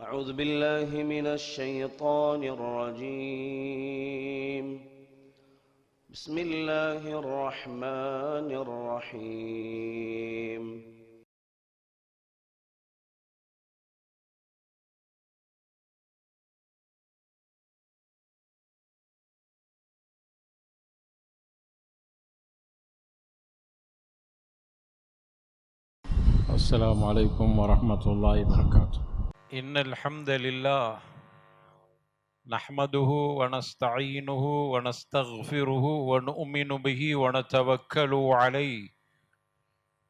أعوذ بالله من الشيطان الرجيم. بسم الله الرحمن الرحيم. السلام عليكم ورحمة الله وبركاته. إن الحمد لله نحمده ونستعينه ونستغفره ونؤمن به ونتوكل عليه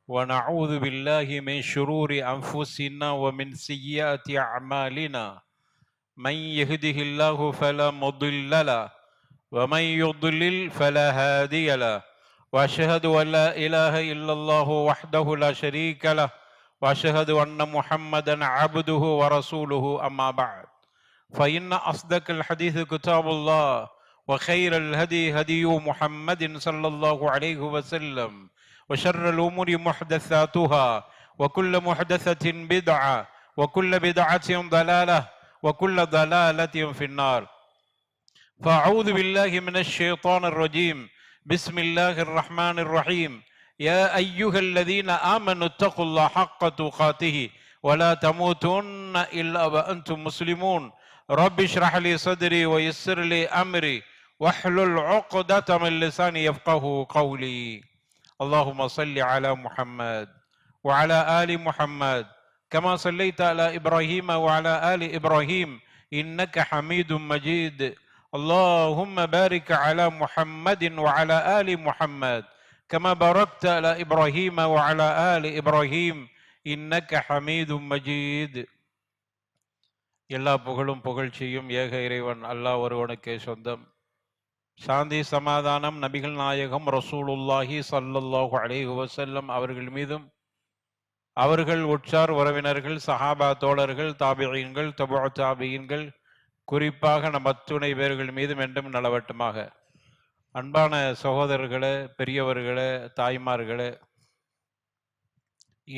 ونعوذ بالله من شرور أنفسنا ومن سيئات أعمالنا. من يهده الله فلا مضل له ومن يضلل فلا هادي له، وأشهد أن لا إله إلا الله وحده لا شريك له، وأشهد أن محمدا عبده ورسوله. أما بعد، فإن أصدق الحديث كتاب الله، وخير الهدي هدي محمد صلى الله عليه وسلم، وشر الأمور محدثاتها، وكل محدثة بدعة، وكل بدعة ضلالة، وكل ضلالة في النار. فأعوذ بالله من الشيطان الرجيم. بسم الله الرحمن الرحيم. يا أيها الذين آمنوا اتقوا الله حق تقاته ولا تموتن إلا وأنتم مسلمون. رب اشرح لي صدري ويسر لي أمري واحلل عقدة من لساني يفقه قولي. اللهم صل على محمد وعلى آل محمد كما صليت على إبراهيم وعلى آل إبراهيم إنك حميد مجيد. اللهم بارك على محمد وعلى آل محمد كما باركت على إبراهيم وعلى آل إبراهيم إنك حميد مجيد. எல்லா புகழும் புகழ்ச்சியும் ஏக இறைவன் அல்லாஹ் ஒருவனுக்கே சொந்தம். சாந்தி சமாதானம் நபிகள் நாயகம் ரசூலுல்லாஹி ஸல்லல்லாஹு அலைஹி வஸல்லம் அவர்கள் மீதும், அவர்கள் உற்றார் உறவினர்கள், சஹாபா தோழர்கள், தாபிஈன்கள், தபூ தாபிஈன்கள், குறிப்பாக நம் அத்துணை பேர்கள் மீதும் என்றும் நலவட்டுமாக. அன்பான சகோதரர்களே, பெரியவர்களே, தாய்மார்களே,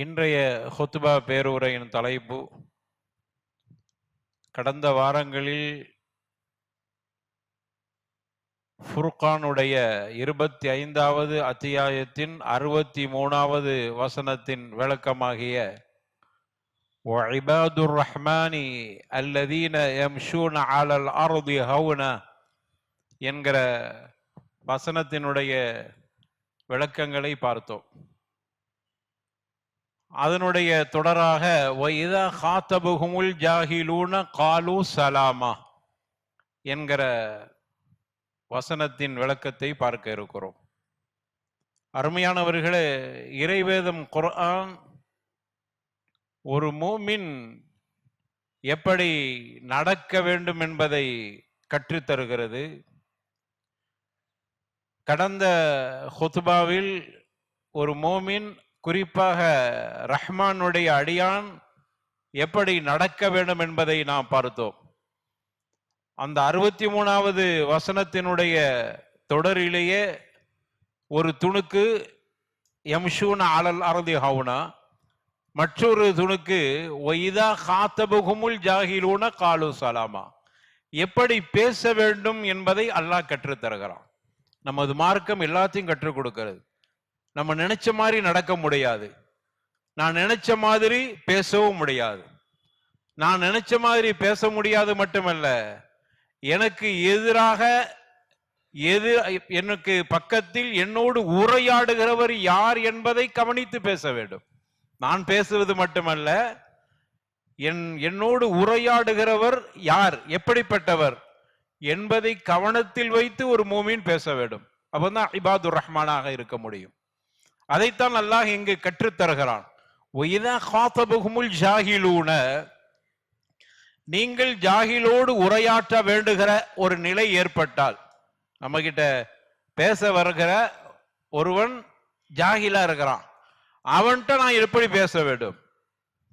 இன்றைய ஹுத்பா பேருரையின் தலைப்பு, கடந்த வாரங்களில் ஃபுர்கானுடைய 25வது அத்தியாயத்தின் 63வது வசனத்தின் விளக்கமாகிய وَعِبَادُ الرَّحْمَنِ الَّذِينَ يَمْشُونَ عَلَى الْأَرْضِ هَوْنًا என்கிற வசனத்தினுடைய விளக்கங்களை பார்த்தோம். அதனுடைய தொடராக وَإِذَا خَاطَبَهُمُ الْجَاهِلُونَ قَالُوا سَلَامًا என்கிற வசனத்தின் விளக்கத்தை பார்க்க இருக்கிறோம். அருமையானவர்களே, இறைவேதம் குர்ஆன் ஒரு மூமின் எப்படி நடக்க வேண்டும் என்பதை கற்றுத்தருகிறது. கடந்த ஹுத்பாவில் ஒரு மூமின், குறிப்பாக ரஹ்மானுடைய அடியான் எப்படி நடக்க வேண்டும் என்பதை நாம் பார்த்தோம். அந்த 63வது வசனத்தினுடைய தொடரிலேயே ஒரு துணுக்கு யம்ஷூன அலல் அர்தி ஹவுனா, மற்றொரு துணுக்கு ஒய்தா காத்தபுகுமுல் ஜாஹிலூன காலு சலாமா, எப்படி பேச வேண்டும் என்பதை அல்லாஹ் கற்றுத்தருகிறான். நமது மார்க்கம் எல்லாத்தையும் கற்றுக் கொடுக்கிறது. நம்ம நினைச்ச மாதிரி நடக்க முடியாது, நான் நினைச்ச மாதிரி பேசவும் முடியாது. நான் நினைச்ச மாதிரி பேச முடியாது மட்டுமல்ல, எனக்கு எதிராக எனக்கு பக்கத்தில் என்னோடு உரையாடுகிறவர் யார் என்பதை கவனித்து பேச வேண்டும். நான் பேசுவது மட்டுமல்ல, என்னோடு உரையாடுகிறவர் யார், எப்படிப்பட்டவர் என்பதை கவனத்தில் வைத்து ஒரு மூமின் பேச வேண்டும். அப்பதான் இபாதுர் ரஹ்மானாக இருக்க முடியும். அதைத்தான் அல்லாஹ் இங்கு கற்றுத்தருகிறான். ஒய்தா காத்தபுகுமுல் ஜாஹிலூன, நீங்கள் ஜாகிலோடு உரையாற்ற வேண்டுகிற ஒரு நிலை ஏற்பட்டால், நம்ம கிட்ட பேச வருகிற ஒருவன் ஜாகிலா இருக்கிறான், அவன்கிட்ட நான் எப்படி பேச வேண்டும்?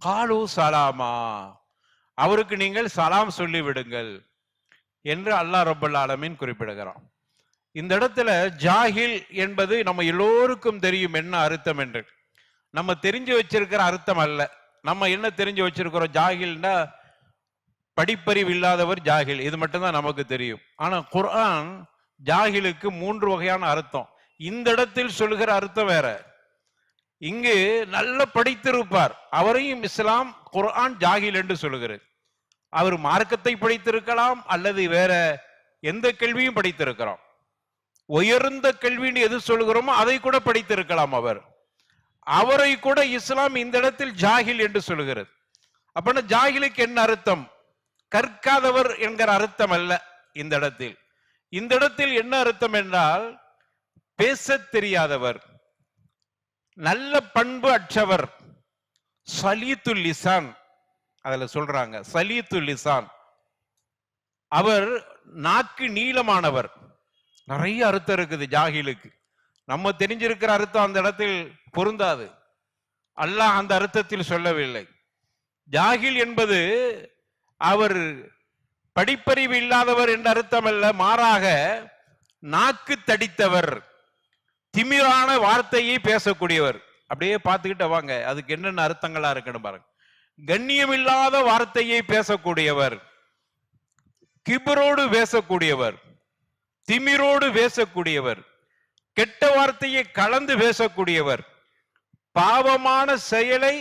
காலு சலாமா, அவருக்கு நீங்கள் சலாம் சொல்லி விடுங்கள் என்று அல்லாஹ் ரப்பல் ஆலமீன் குறிப்பிடுகிறான். இந்த இடத்துல ஜாகில் என்பது நம்ம எல்லோருக்கும் தெரியும் என்ன அர்த்தம் என்று. நம்ம தெரிஞ்சு வச்சிருக்கிற அர்த்தம் அல்ல. நம்ம என்ன தெரிஞ்சு வச்சிருக்கிறோம்? ஜாகில்னா படிப்பறிவு இல்லாதவர் ஜாகில், இது மட்டும்தான் நமக்கு தெரியும். ஆனா குர்ஆன் ஜாகிலுக்கு 3 வகையான அர்த்தம். இந்த இடத்தில் சொல்லுகிற அர்த்தம் வேற. இங்கு நல்ல படித்திருப்பார், அவரையும் இஸ்லாம் குர்ஆன் ஜாகில் என்று சொல்லுகிறது. அவர் மார்க்கத்தை படித்திருக்கலாம், அல்லது வேற எந்த கேள்வியும் படித்திருக்கலாம். உயர்ந்த கல்வின்னு எது சொல்லுகிறோமோ அதை கூட படித்திருக்கலாம். அவரை கூட இஸ்லாம் இந்த இடத்தில் ஜாகில் என்று சொல்லுகிறது. அப்ப ஜாகிலுக்கு என்ன அர்த்தம்? கற்காதவர் என்கிற அர்த்தம் அல்ல. இந்த இடத்தில் என்ன அர்த்தம் என்றால், பேச தெரியாதவர், நல்ல பண்பு அற்றவர், சலீத்துல் லிசான். அதுல சொல்றாங்க சலீத்துல் லிசான், அவர் நாக்கு நீளமானவர். நிறைய அர்த்தம் இருக்குது ஜாகிலுக்கு. நம்ம தெரிஞ்சிருக்கிற அர்த்தம் அந்த இடத்தில் பொருந்தாது. அல்லாஹ் அந்த அர்த்தத்தில் சொல்லவில்லை. ஜாகில் என்பது அவர் படிப்பறிவு இல்லாதவர் என்ற அர்த்தம் அல்ல, மாறாக நாக்கு தடித்தவர், திமிரான வார்த்தையை பேசக்கூடியவர். அப்படியே பார்த்துக்கிட்ட வாங்க, அதுக்கு என்னென்ன அர்த்தங்களா இருக்குன்னு பாருங்க. கண்ணியமில்லாத வார்த்தையை பேசக்கூடியவர், கிபரோடு பேசக்கூடியவர், திமிரோடு பேசக்கூடியவர், கெட்ட வார்த்தையை கலந்து பேசக்கூடியவர், பாவமான செயலை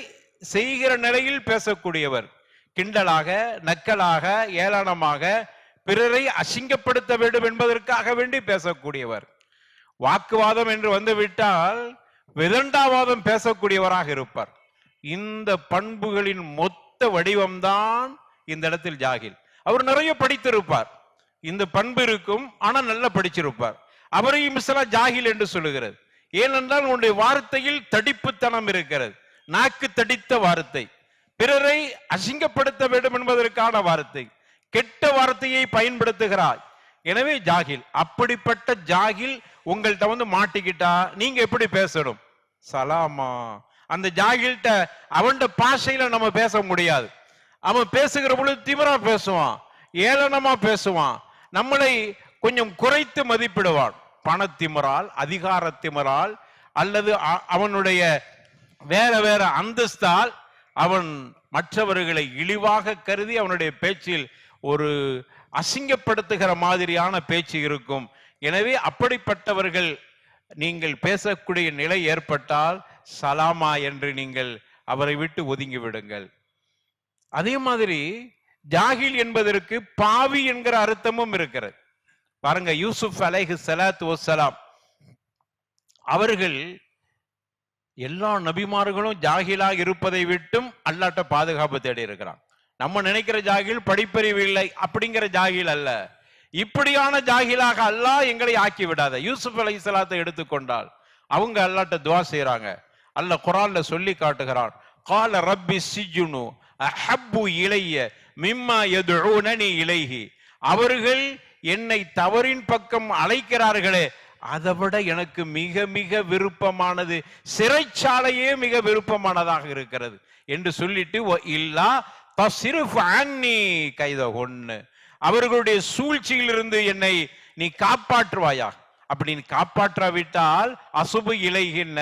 செய்கிற நிலையில் பேசக்கூடியவர், கிண்டலாக, நக்கலாக, ஏளனமாக, பிறரை அசிங்கப்படுத்த வேண்டும் என்பதற்காக வேண்டி பேசக்கூடியவர், வாக்குவாதம் என்று வந்துவிட்டால் விதண்டாவாதம் பேசக்கூடியவராக இருப்பார். இந்த பண்புகளின் மொத்த வடிவம்தான் இந்த இடத்தில் ஜாகில். அவர் நிறைய படித்திருப்பார், இந்த பண்பு இருக்கும், ஆனால் நல்லா படிச்சிருப்பார். அவரையும் இஸ்லாம் ஜாகில் என்று சொல்லுகிறது. ஏனென்றால் உன்னுடைய வார்த்தையில் தடிப்புத்தனம் இருக்கிறது, நாக்கு தடித்த வார்த்தை, பிறரை அசிங்கப்படுத்த வேண்டும் என்பதற்கான வார்த்தை, கெட்ட வார்த்தையை பயன்படுத்துகிறாய், எனவே ஜாகில். அப்படிப்பட்ட ஜாகில் உங்கள்கிட்ட வந்து மாட்டிக்கிட்டா நீங்க எப்படி பேசணும்? சலாமா. அந்த ஜாகில்கிட்ட அவன் பாஷையில நம்ம பேச முடியாது. அவன் பேசுகிற பொழுது திமிரா பேசுவான், ஏளனமா பேசுவான், நம்மளை கொஞ்சம் குறைத்து மதிப்பிடுவான். பணத்திமிரால், அதிகாரத்திமிரால், அல்லது அவனுடைய வேற வேற அந்தஸ்தால் அவன் மற்றவர்களை இழிவாக கருதி அவனுடைய பேச்சில் ஒரு அசிங்கப்படுத்துகிற மாதிரியான பேச்சு இருக்கும். எனவே அப்படிப்பட்டவர்கள் நீங்கள் பேசக்கூடிய நிலை ஏற்பட்டால் சலாமா என்று நீங்கள் அவரை விட்டு ஒதுங்கி விடுங்கள். அதே மாதிரி ஜாகில் என்பதற்கு பாவி என்கிற அர்த்தமும் இருக்கிறது. பாருங்க, யூசுப் அலைஹி ஸலாத்து வஸ்ஸலாம் அவர்கள் எல்லா நபிமார்களும் ஜாகிலாக இருப்பதை விட்டும் அல்லாஹ்ட்ட பாதுகாப்பு தேடி இருக்கிறான். நம்ம நினைக்கிற ஜாகில் படிப்பறிவு இல்லை அப்படிங்கிற ஜாகில் அல்ல. இப்படியான ஜாகிலாக அல்லாஹ் எங்களை ஆக்கி விடாத. யூசுப் அலைஹிஸ்ஸலாத்தை எடுத்துக்கொண்டால் அவங்க அல்லாஹ்ட்ட துஆ செய்றாங்க. அல்லாஹ் குர்ஆன்ல சொல்லி காட்டுகிறான், கால ரப்பி சிஜ்னு அஹப்பு இலைய மிம்மா யதுஊனனி இலைஹி. அவர்கள் என்னை தவறின் பக்கம் அழைக்கிறார்களே, அதை விட எனக்கு மிக மிக விருப்பமானது சிறைச்சாலையே மிக விருப்பமானதாக இருக்கிறது என்று சொல்லிட்டு, இல்லா தஸ்ரிஃப் அன்னி கைதஹுன்ன, அவர்களுடைய சூழ்ச்சியிலிருந்து என்னை நீ காப்பாற்றுவாயா. அப்படின்னு காப்பாற்றாவிட்டால் அசுபு இலைகின்ன,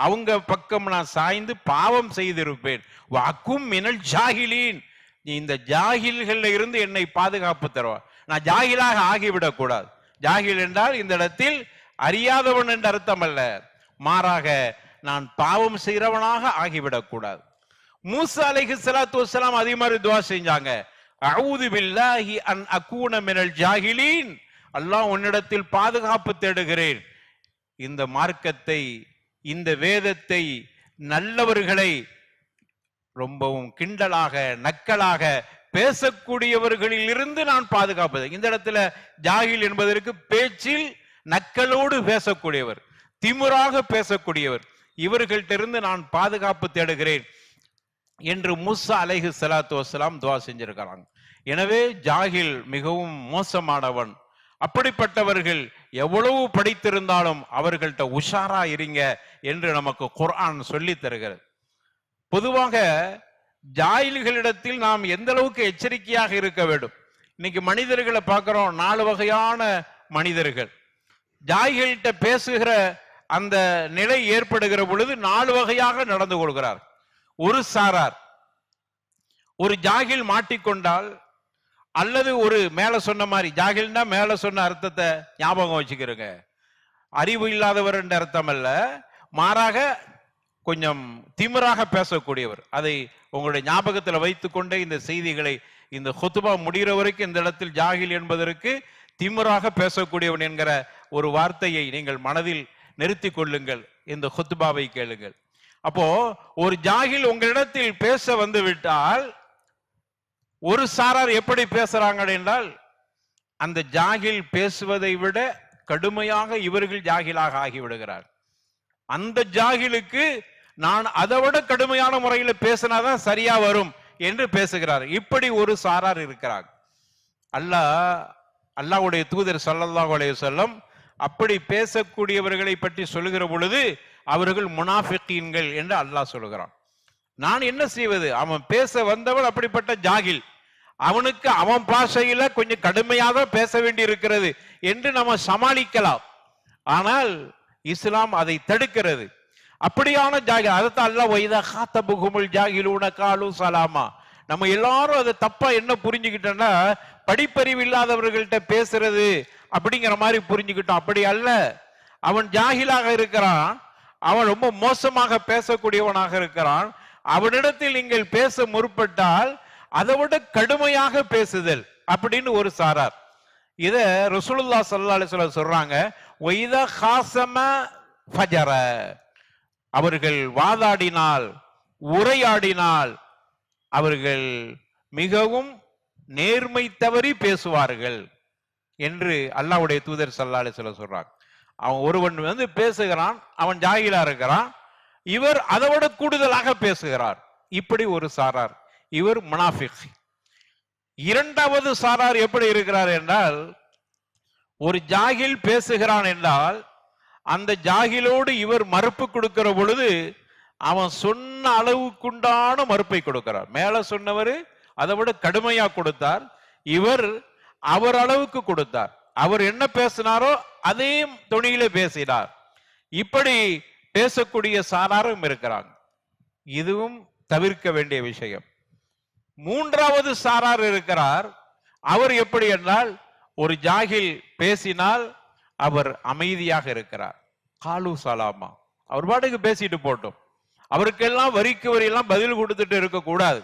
அவங்க பக்கம் நான் சாய்ந்து பாவம் செய்திருப்பேன். வாக்கும் மினல் ஜாகிலீன், நீ இந்த ஜாகில்கள்ல இருந்து என்னை பாதுகாப்பு தருவா. நான் ஜாகிலாக ஆகிவிடக் கூடாது. ஜாகில் என்றால் இந்த இடத்தில் அறியாதவன் என்ற அர்த்தம் அல்ல, மாறாக நான் பாவம் செய்கிறவனாக ஆகிவிடக் கூடாது. மூசா அலைஹிஸ்ஸலாத்து வஸ்ஸலாம் அதே மாதிரி துஆ செஞ்சாங்க, அஊது பில்லாஹி அன் அகூன மினல் ஜாகிலீன், அல்லாஹ் உன்னிடத்தில் பாதுகாப்பு தேடுகிறேன். இந்த மார்க்கத்தை, இந்த வேதத்தை, நல்லவர்களை ரொம்பவும் கிண்டலாக நக்கலாக பேசக்கூடியவர்களில் இருந்து நான் பாதுகாப்பது. இந்த இடத்துல ஜாகில் என்பதற்கு பேச்சில் நக்கலோடு பேசக்கூடியவர், திமிராக பேசக்கூடியவர், இவர்கள்ட்ட இருந்து நான் பாதுகாப்பு தேடுகிறேன் என்று மூசா அலைஹி ஸலாத்து வஸ்ஸலாம் துஆ செஞ்சிருக்கிறாங்க. எனவே ஜாகில் மிகவும் மோசமானவன். அப்படிப்பட்டவர்கள் எவ்வளவு படித்திருந்தாலும் அவர்கள்ட்ட உஷாரா இருங்க என்று நமக்கு குர்ஆன் சொல்லி தருகிறது. பொதுவாக ஜாகில்களிடத்தில் நாம் எந்த அளவுக்கு எச்சரிக்கையாக இருக்க வேண்டும். இன்னைக்கு மனிதர்களை பார்க்கிறோம், 4 வகையான மனிதர்கள். ஜாகில்கிட்ட பேசுகிற அந்த நிலை ஏற்படுகிற பொழுது 4 வகையாக நடந்து கொள்கிறார். ஒரு சாரார், ஒரு ஜாகில் மாட்டிக்கொண்டால் அல்லது ஒரு மேல சொன்ன மாதிரி ஜாகில்னா மேல சொன்ன அர்த்தத்தை ஞாபகம் வச்சுக்கிறங்க, அறிவு இல்லாதவர் என்ற அர்த்தம் அல்ல, மாறாக கொஞ்சம் திமிராக பேசக்கூடியவர். அதை உங்களுடைய ஞாபகத்தில் வைத்துக்கொண்டே இந்த செய்திகளை, இந்த ஹுத்பா முடிகிற வரைக்கும் இந்த இடத்தில் ஜாகில் என்பதற்கு திமிராக பேசக்கூடியவன் என்கிற ஒரு வார்த்தையை நீங்கள் மனதில் நிறுத்தி கொள்ளுங்கள். இந்த ஹுத்பாவை கேளுங்கள். அப்போ ஒரு ஜாகில் உங்களிடத்தில் பேச வந்து விட்டால் ஒரு சாரார் எப்படி பேசுறாங்க என்றால், அந்த ஜாகில் பேசுவதை விட கடுமையாக இவர்கள் ஜாகிலாக ஆகிவிடுகிறார். அந்த ஜாகிலுக்கு நான் அதை விட கடுமையான முறையில் பேசினாதான் சரியா வரும் என்று பேசுகிறார். இப்படி ஒரு சாரார் இருக்கிறார். அல்லாஹ்வுடைய தூதர் ஸல்லல்லாஹு அலைஹி வஸல்லம் அப்படி பேசக்கூடியவர்களை பற்றி சொல்லுகிற பொழுது அவர்கள் முனாஃபிகீன்கள் என்று அல்லாஹ் சொல்லுகிறான். நான் என்ன செய்வது? அவன் பேச வந்தவன் அப்படிப்பட்ட ஜாகில், அவனுக்கு அவன் பாஷையில கொஞ்சம் கடுமையாக பேச வேண்டி இருக்கிறது என்று நம்ம சமாளிக்கலாம். ஆனால் இஸ்லாம் அதை தடுக்கிறது. அப்படியான ஜாகில், அதைத்தான் அல்லாஹ் வைதா காத்தபுகுமுல் ஜாகிலூன காலு சலாமா. நம்ம எல்லாரும் அதை தப்பா என்ன புரிஞ்சுக்கிட்டோம்னா, படிப்பறிவு இல்லாதவர்கள்ட்ட பேசுறது அப்படிங்கிற மாதிரி புரிஞ்சுக்கிட்டோம். அப்படி அல்ல. அவன் ஜாகிலாக இருக்கிறான், அவன் ரொம்ப மோசமாக பேசக்கூடியவனாக இருக்கிறான். அவனிடத்தில் நீங்கள் பேச முற்பட்டால் அதை விட கடுமையாக பேசுதல் அப்படின்னு ஒரு சாரார். இத ரசூலுல்லாஹ் ஸல்லல்லாஹு அலைஹி வஸல்லம் சொல்றாங்க, வைதா காஸம ஃபஜர. அவர்கள் வாதாடினால், உரையாடினால் அவர்கள் மிகவும் நேர்மை தவறி பேசுவார்கள் என்று அல்லாஹ்வுடைய தூதர் ஸல்லல்லாஹு அலைஹி வஸல்லம் சொல்றாங்க. அவன் ஒருவன் வந்து பேசுகிறான், அவன் ஜாகிலா இருக்கிறான், இவர் அதை விட கூடுதலாக பேசுகிறார். இப்படி ஒரு சாரார், இவர் முனாஃபிக். இரண்டாவது சாரார் எப்படி இருக்கிறார் என்றால், ஒரு ஜாகில் பேசுகிறான் என்றால் அந்த ஜாகிலோடு இவர் மறுப்பு கொடுக்கிற பொழுது அவன் சொன்ன அளவுக்குண்டான மறுப்பை கொடுக்கிறார். மேல சொன்னவர் அதை விட கடுமையா கொடுத்தார், இவர் அவர் அளவுக்கு கொடுத்தார். அவர் என்ன பேசினாரோ அதே தொனியில பேசினார். இப்படி பேசக்கூடிய சாராரும் இருக்கிறாங்க. இதுவும் தவிர்க்க வேண்டிய விஷயம். மூன்றாவது சாரார் இருக்கிறார். அவர் எப்படி என்றால், ஒரு ஜாகில் பேசினால் அவர் அமைதியாக இருக்கிறார். காலு சலாமா, அவர் பாட்டுக்கு பேசிட்டு போட்டோம், அவருக்கெல்லாம் வரிக்கு வரியெல்லாம் பதில் கொடுத்துட்டு இருக்க கூடாது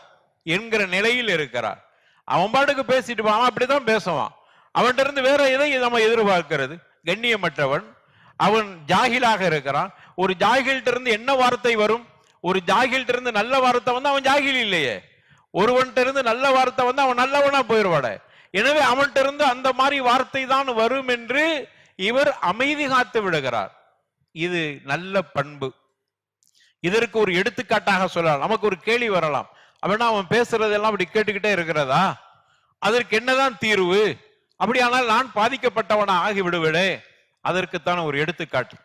என்கிற நிலையில் இருக்கிறார். அவன் பாட்டுக்கு பேசிட்டு போவான், அப்படிதான் பேசுவான். அவன்கிட்ட இருந்து வேற எதை நம்ம எதிர்பார்க்கிறது? கண்ணியமற்றவன், அவன் ஜாகிலாக இருக்கிறான். ஒரு ஜாகில்ட்ட இருந்து என்ன வார்த்தை வரும்? ஒரு ஜாகில்ட்ட இருந்து நல்ல வார்த்தை வந்து அவன் ஜாகில் இல்லையே. ஒருவன்கிட்ட இருந்து நல்ல வார்த்தை வந்து அவன் நல்லவனா போயிடுவாட. எனவே அவன்கிட்ட இருந்து அந்த மாதிரி வார்த்தை தான் வரும் என்று இவர் அமைதி காத்து விடுகிறார். இது நல்ல பண்பு. இதற்கு ஒரு எடுத்துக்காட்டாக சொல்லலாம். நமக்கு ஒரு கேள்வி வரலாம், அப்படின்னா அவன் பேசுறதெல்லாம் அப்படி கேட்டுக்கிட்டே இருக்கிறதா? அதற்கு என்னதான் தீர்வு? அப்படியானால் நான் பாதிக்கப்பட்டவனா ஆகி விடுவேனே. அதற்குத்தான் ஒரு எடுத்துக்காட்டு.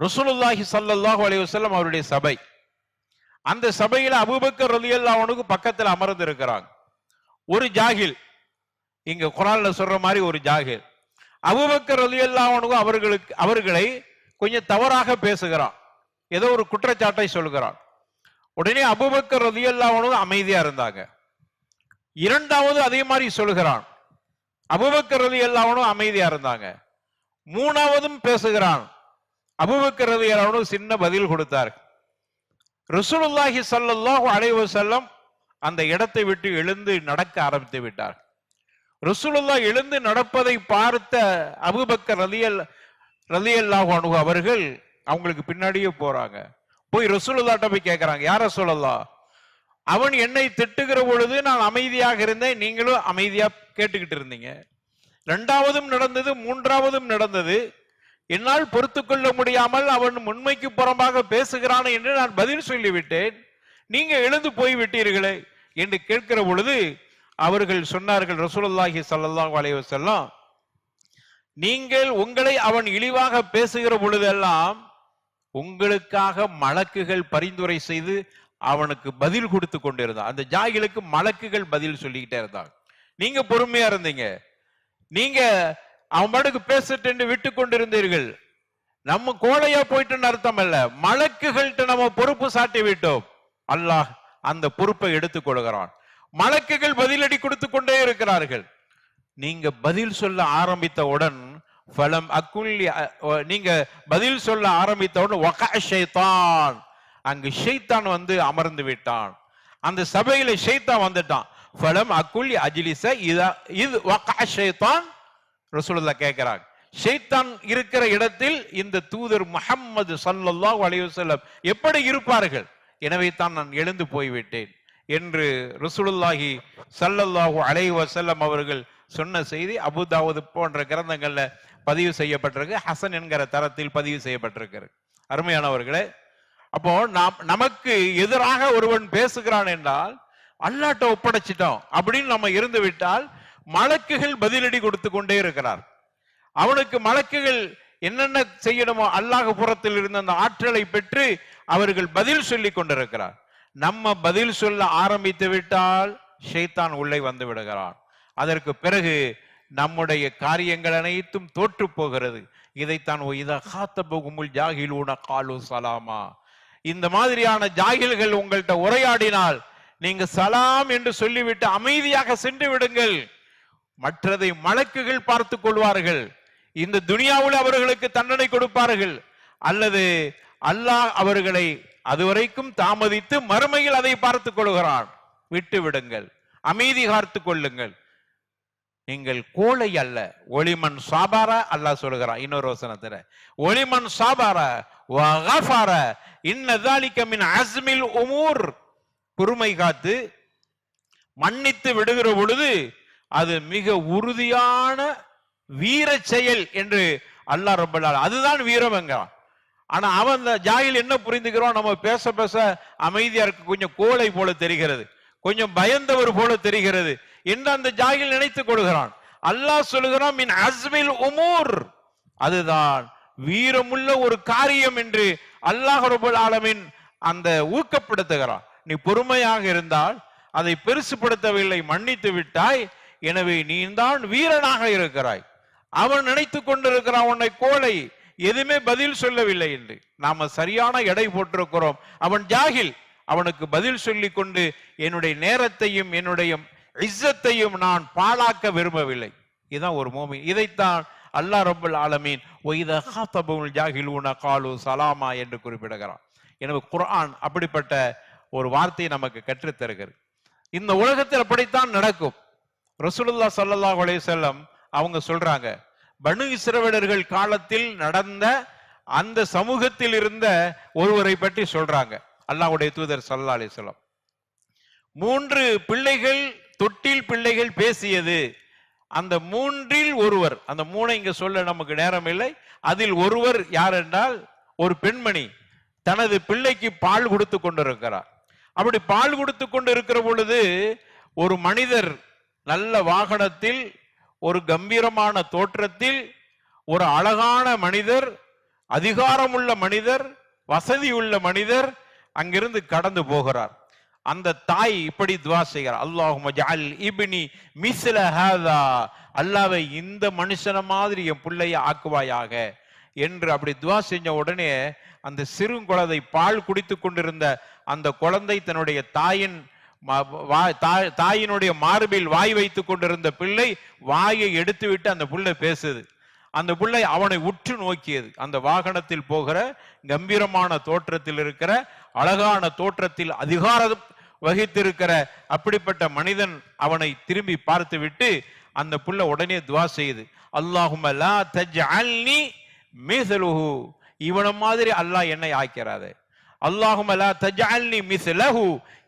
ரசூலுல்லாஹி ஸல்லல்லாஹு அலைஹி வஸல்லம் அவருடைய சபை, அந்த சபையில அபூபக்கர் ரலியல்லாஹு அன்ஹு பக்கத்தில் அமர்ந்து இருக்கிறாங்க. ஒரு ஜாகில், இங்க குர்ஆன்ல சொல்ற மாதிரி ஒரு ஜாகில், அபூபக்கர் ரலியல்லாஹு அன்ஹு அவர்களை கொஞ்சம் தவறாக பேசுகிறான், ஏதோ ஒரு குற்றச்சாட்டை சொல்கிறான். உடனே அபூபக்கர் ரலியல்லாஹு அன்ஹு அமைதியா இருந்தாங்க. இரண்டாவது அதே மாதிரி சொல்கிறான், அபூபக்கர் ரலியல்லாஹு அன்ஹு அமைதியா இருந்தாங்க. மூணாவதும் பேசுகிறான், அபூபக்கர் ரலியல்லாஹு அன்ஹு சின்ன பதில் கொடுத்தார். ரசூலுல்லாஹி ஸல்லல்லாஹு அலைஹி வஸல்லம் அந்த இடத்தை விட்டு எழுந்து நடக்க ஆரம்பித்து விட்டார். ரசூலுல்லாஹ் எழுந்து நடப்பதை பார்த்த அபூபக்கர் ரலியல்லாஹு அன்ஹு அவர்கள் அவங்களுக்கு பின்னாடியே போறாங்க. போய் ரசூலுல்லாஹ்ட்ட போய் கேட்கிறாங்க, யார் ரசூலுல்லாஹ், அவன் என்னை திட்டுகிற பொழுது நான் அமைதியாக இருந்தேன், நீங்களும் அமைதியா கேட்டுக்கிட்டு இருந்தீங்க. இரண்டாவதும் நடந்தது, மூன்றாவதும் நடந்தது. என்னால் பொறுத்து கொள்ள முடியாமல் அவன் உண்மைக்கு புறம்பாக பேசுகிறான் என்று நான் பதில் சொல்லிவிட்டேன், நீங்க எழுந்து போய் விட்டீர்களே என்று கேட்கிற பொழுது அவர்கள் சொன்னார்கள், ரசூலுல்லாஹி ஸல்லல்லாஹு அலைஹி வஸல்லம், நீங்கள் உங்களை அவன் இழிவாக பேசுகிற பொழுதெல்லாம் உங்களுக்காக மலக்குகள் பரிந்துரை செய்து அவனுக்கு பதில் கொடுத்து கொண்டிருந்தான். அந்த ஜாகிலுக்கு மலக்குகள் பதில் சொல்லிக்கிட்டே இருந்தாங்க. நீங்க பொறுமையா இருந்தீங்க, நீங்க அவன் பாட்டுக்கு பேசிட்டு விட்டு கொண்டிருந்தீர்கள். நம்ம கோழையா போயிட்டு அர்த்தம் அல்ல, மலக்குகள்கிட்ட நம்ம பொறுப்பு சாட்டி விட்டோம். அல்லாஹ் அந்த பொறுப்பை எடுத்துக் கொள்கிறான். மலக்குகள் பதிலடி கொடுத்து கொண்டே இருக்கிறார்கள். நீங்க பதில் சொல்ல ஆரம்பித்தவுடன் நீங்க பதில் சொல்ல ஆரம்பித்தவுடன் அங்கு ஷைத்தான் வந்து அமர்ந்து விட்டான். அந்த சபையில ஷைத்தான் வந்துட்டான். ஃபலம் அக்குல் அஜ்லிஸ இது வகா ஷைத்தான். ரசூலுல்லாஹ் கேட்கிறாங்க, ஷைத்தான் இருக்கிற இடத்தில் இந்த தூதர் முஹம்மது ஸல்லல்லாஹு அலைஹி வஸல்லம் எப்படி இருப்பார்கள்? எனவே தான் நான் எழுந்து போய்விட்டேன் என்று ரசூலுல்லாஹி ஸல்லல்லாஹு அலைஹி வஸல்லம் அவர்கள் சொன்ன செய்தி அபூதாவூத் போன்ற கிரந்தங்கள்ல பதிவு செய்யப்பட்டிருக்கு. ஹசன் என்கிற தரத்தில் பதிவு செய்யப்பட்டிருக்கிறது. அருமையானவர்களே, அப்போ நமக்கு எதிராக ஒருவன் பேசுகிறான் என்றால் அல்லாஹ்ட்ட ஒப்படைச்சிட்டோம் அப்படின்னு நம்ம இருந்து விட்டால் மலக்குகள் பதிலடி கொடுத்து கொண்டே இருக்கிறார். அவனுக்கு மலக்குகள் என்னென்ன செய்யணுமோ அல்லாஹ் புறத்தில் இருந்த அந்த ஆற்றலை பெற்று அவர்கள் பதில் சொல்லி கொண்டிருக்கிறார். நம்ம பதில் சொல்ல ஆரம்பித்து விட்டால் ஷைத்தான் உள்ளே வந்து விடுகிறான். அதற்கு பிறகு நம்முடைய காரியங்கள் அனைத்தும் தோற்று போகிறது. இதைத்தான் ஜாகிலூன காலு சலாமா, இந்த மாதிரியான ஜாகில்கள் உங்கள்கிட்ட உரையாடினால் நீங்க சலாம் என்று சொல்லிவிட்டு அமைதியாக சென்று விடுங்கள். மற்றதை மலக்குகள் பார்த்து கொள்வார்கள். இந்த துனியாவில் அவர்களுக்கு தண்டனை கொடுப்பார்கள், அல்லது அல்லாஹ் அவர்களை அதுவரைக்கும் தாமதித்து மறுமையில் அதை பார்த்துக் கொள்கிறான். விட்டு விடுங்கள், அமைதி காத்து கொள்ளுங்கள். நீங்கள் கோழை அல்ல, ஒளிமன் சாபார அல்லாஹ் சொல்கிறான் இன்னொரு வசனத்துல, ஒளிமன் சாபார வகஃபர இன்ன ذلك من عزم الامور. பொறுமை காத்து மன்னித்து விடுகிற பொழுது அது மிக உறுதியான வீர செயல் என்று அல்லாஹ் ரப்பல் ஆலமீன், அதுதான் வீரம்ங்கிறான். ஆனா அவன் அந்த ஜாகில் என்ன புரிந்துக்கிறோம், நம்ம பேச பேச அமைதியா இருக்கு, கொஞ்சம் கோழை போல தெரிகிறது, கொஞ்சம் பயந்தவர் போல தெரிகிறது என்று அந்த ஜாகில் நினைத்துக் கொள்கிறான். அல்லாஹ் சொல்லுகிறான் மின் அஸ்மில் உமூர், அதுதான் வீரமுள்ள ஒரு காரியம் என்று அல்லாஹ் ரப்பல் ஆலமீன் அந்த ஊக்கப்படுத்துகிறான். நீ பொறுமையாக இருந்தால் அதை பெருசுபடுத்தவில்லை, மன்னித்து விட்டாய், எனவே நீ தான் வீரனாக இருக்கிறாய். அவன் நினைத்துக் கொண்டிருக்கிறான் உன்னை கோழை, எதுவுமே பதில் சொல்லவில்லை என்று. நாம சரியான எடை போட்டிருக்கிறோம். அவன் ஜாகில், அவனுக்கு பதில் சொல்லிக் கொண்டு என்னுடைய நேரத்தையும் என்னுடைய இஸ்ஸத்தையும் நான் பாழாக்க விரும்பவில்லை. இதுதான் ஒரு மோமின். இதைத்தான் அல்லாஹ் ரப்பல் ஆலமீன் ஒய்த ஹாதபுல் ஜாகிலூன காலு சலாமா என்று குறிப்பிடுகிறான். எனவே குர்ஆன் அப்படிப்பட்ட ஒரு வார்த்தையை நமக்கு கற்றுத் தருகிறது. இந்த உலகத்தில் அப்படித்தான் நடக்கும். ரசூலுல்லாஹ் ஸல்லல்லாஹு அலைஹி வஸல்லம் அவங்க சொல்றாங்க, பனு இஸ்ரவேலர்கள் காலத்தில் நடந்த அந்த சமூகத்தில் இருந்த ஒருவரை பற்றி சொல்றாங்க. அல்லாஹ்வுடைய தூதர் ஸல்லல்லாஹு அலைஹி வஸல்லம், 3 பிள்ளைகள் தொட்டில் பிள்ளைகள் பேசியது, அந்த 3இல் ஒருவர், அந்த 3 இங்க சொல்ல நமக்கு நேரம் இல்லை, அதில் ஒருவர் யார் என்றால் ஒரு பெண்மணி தனது பிள்ளைக்கு பால் கொடுத்து கொண்டிருக்கிறார். அப்படி பால் கொடுத்து கொண்டு இருக்கிற பொழுது ஒரு மனிதர் நல்ல வாகனத்தில், ஒரு கம்பீரமான தோற்றத்தில், ஒரு அழகான மனிதர், அதிகாரமுள்ள மனிதர், வசதியுள்ள மனிதர் அங்கிருந்து கடந்து போகிறார். அந்த தாய் இப்படி துவா செய்கிறார், அல்லாஹும்ம ஜஅல் இப்னி மிஸ்ல ஹாதா, அல்லாஹ்வே இந்த மனுஷன மாதிரி என் பிள்ளைய ஆக்குவாயாக என்று அப்படி துவா செஞ்ச உடனே அந்த சிறு குழந்தை, பால் குடித்து கொண்டிருந்த அந்த குழந்தை தன்னுடைய தாயினுடைய மார்பில் வாய் வைத்துக் கொண்டிருந்த பிள்ளை வாயை எடுத்துவிட்டு அந்த பிள்ளை பேசுது. அந்த பிள்ளை அவனை உற்று நோக்கியது. அந்த வாகனத்தில் போகிற கம்பீரமான தோற்றத்தில் இருக்கிற, அழகான தோற்றத்தில் அதிகாரம் வகித்திருக்கிற அப்படிப்பட்ட மனிதன் அவனை திரும்பி பார்த்து விட்டு அந்த புள்ள உடனே துவா செய்யுது, அல்லாஹும்ம லா தஜ்அல்னி மிஸ்லுஹு, இவன மாதிரி அல்லாஹ் என்னை ஆக்கிறாதே, அல்லாஹும்ம லா தஜ்அல்னி மிஸ்லஹு,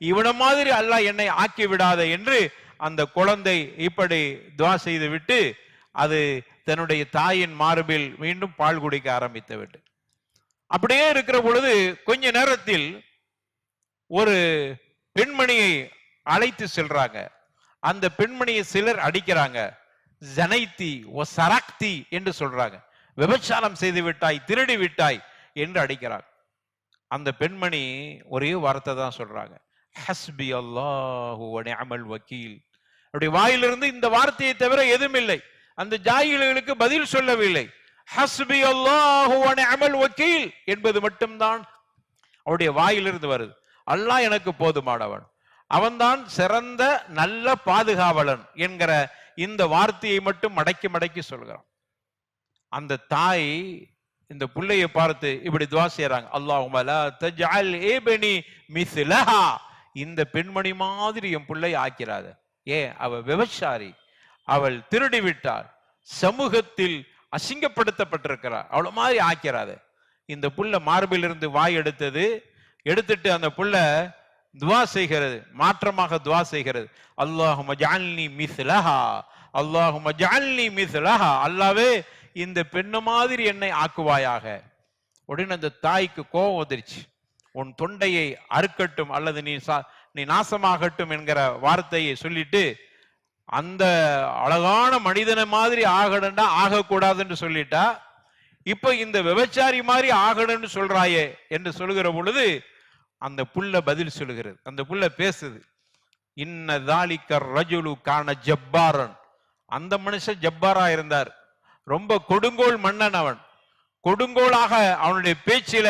இவன மாதிரி அல்லாஹ் என்னை ஆக்கி விடாதே என்று அந்த குழந்தை இப்படி துவா செய்து விட்டு அது தன்னுடைய தாயின் மார்பில் மீண்டும் பால் குடிக்க ஆரம்பித்து விட்டு, அப்படியே இருக்கிற பொழுது கொஞ்ச நேரத்தில் ஒரு பெண்மணியை அழைத்து செல்றாங்க. அந்த பெண்மணியை சிலர் அடிக்கிறாங்க. ஜனைத்தி ஓ சரக்தி என்று சொல்றாங்க, விபச்சாரம் செய்து விட்டாய், திருடி விட்டாய் என்று அடிக்கிறாங்க. அந்த பெண்மணி ஒரே வார்த்தை தான் சொல்றாங்க, ஹஸ்பி அல்லாஹு வ நிஅமல் வக்கீல். அவருடைய வாயிலிருந்து இந்த வார்த்தையை தவிர எதுவும் இல்லை. அந்த ஜாகில்களுக்கு பதில் சொல்லவில்லை. ஹஸ்பி அல்லாஹு வ நிஅமல் வக்கீல் என்பது மட்டும்தான் அவருடைய வாயிலிருந்து வருது. அல்லாஹ் எனக்கு போதுமானவன், அவன்தான் சிறந்த நல்ல பாதுகாவலன் என்கிற இந்த வார்த்தையை மட்டும் மடக்கி மடக்கி சொல்கிறான். அந்த தாய் இந்த புள்ளையை பார்த்து இப்படி துவா செய்றாங்க, அல்லாஹும்ம லா தஜ்அல் இப்னி மிஸ்லஹா, இந்த பெண்மணி மாதிரி என் பிள்ளை ஆக்கிறாத. ஏன்? அவள் விபச்சாரி, அவள் திருடி விட்டாள், சமூகத்தில் அசிங்கப்படுத்தப்பட்டிருக்கிறார், அவ்வளவு மாதிரி ஆக்கிறாத. இந்த புள்ள மார்பிலிருந்து வாய் எடுத்துட்டு அந்த புள்ள துவா செய்கிறது, மாற்றமாக துவா செய்கிறது, அல்லாஹும்ம ஜஅல்னி மிஸ்லஹா, அல்லாஹும்ம ஜஅல்னி மிஸ்லஹா, அல்லாஹ்வே இந்த பெண்ணு மாதிரி என்னை ஆக்குவாயாக. உடனே அந்த தாய்க்கு கோபம் வந்துருச்சு. உன் தொண்டையை அறுக்கட்டும் அல்லது நீ நாசமாகட்டும் என்கிற வார்த்தையை சொல்லிட்டு, அந்த அழகான மனிதனை மாதிரி ஆகணும்னா ஆகக்கூடாதுன்னு சொல்லிட்டா, இப்ப இந்த விபச்சாரி மாதிரி ஆகணும்னு சொல்றாயே என்று சொல்லுகிற பொழுது அந்த புள்ள பதில் சொல்லுகிறது. அந்த புள்ள பேசுது, இன்ன தாலிக்க ரஜுலு கான ஜப்பாரன், அந்த மனுஷன் ஜப்பாரா இருந்தார், ரொம்ப கொடுங்கோல் மன்னன், அவன் கொடுங்கோலாக அவனுடைய பேச்சில